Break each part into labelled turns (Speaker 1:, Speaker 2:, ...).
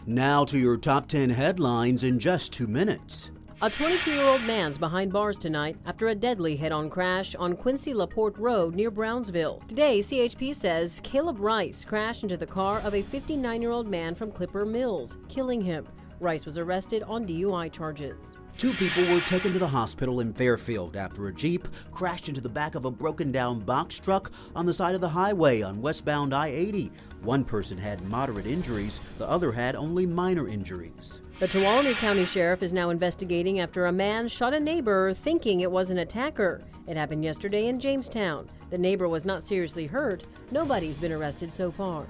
Speaker 1: Now to your top 10 headlines in just 2 minutes.
Speaker 2: A 22-year-old man's behind bars tonight after a deadly head-on crash on Quincy LaPorte Road near Brownsville. Today, CHP says Caleb Rice crashed into the car of a 59-year-old man from Clipper Mills, killing him. Rice was arrested on DUI charges.
Speaker 1: 2 people were taken to the hospital in Fairfield after a Jeep crashed into the back of a broken-down box truck on the side of the highway on westbound I-80. One person had moderate injuries, the other had only minor injuries.
Speaker 2: The Tuolumne County Sheriff is now investigating after a man shot a neighbor thinking it was an attacker. It happened yesterday in Jamestown. The neighbor was not seriously hurt. Nobody's been arrested so far.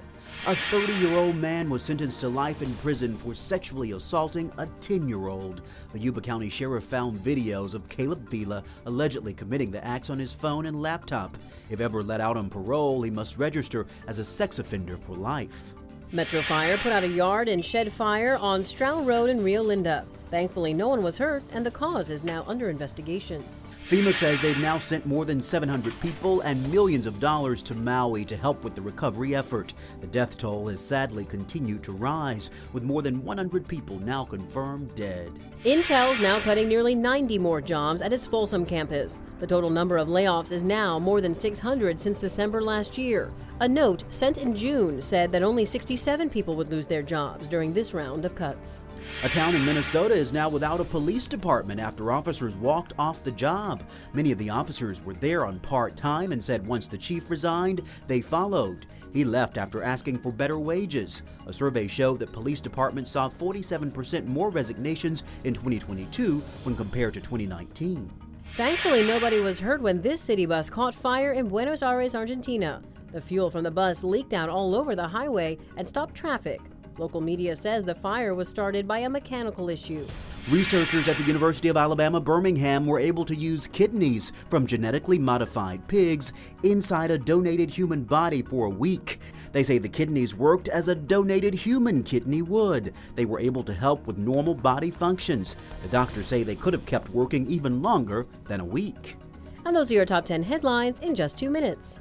Speaker 1: A 30-year-old man was sentenced to life in prison for sexually assaulting a 10-year-old. The Yuba County Sheriff found videos of Caleb Vila allegedly committing the acts on his phone and laptop. If ever let out on parole, he must register as a sex offender for life.
Speaker 2: Metro Fire put out a yard and shed fire on Stroud Road in Rio Linda. Thankfully, no one was hurt, and the cause is now under investigation.
Speaker 1: FEMA says they've now sent more than 700 people and millions of dollars to Maui to help with the recovery effort. The death toll has sadly continued to rise, with more than 100 people now confirmed dead.
Speaker 2: Intel's now cutting nearly 90 more jobs at its Folsom campus. The total number of layoffs is now more than 600 since December last year. A note sent in June said that only 67 people would lose their jobs during this round of cuts.
Speaker 1: A town in Minnesota is now without a police department after officers walked off the job. Many of the officers were there on part-time and said once the chief resigned, they followed. He left after asking for better wages. A survey showed that police departments saw 47% more resignations in 2022 when compared to 2019.
Speaker 2: Thankfully, nobody was hurt when this city bus caught fire in Buenos Aires, Argentina. The fuel from the bus leaked out all over the highway and stopped traffic. Local media says the fire was started by a mechanical issue.
Speaker 1: Researchers at the University of Alabama, Birmingham were able to use kidneys from genetically modified pigs inside a donated human body for a week. They say the kidneys worked as a donated human kidney would. They were able to help with normal body functions. The doctors say they could have kept working even longer than a week.
Speaker 2: And those are your top 10 headlines in just 2 minutes.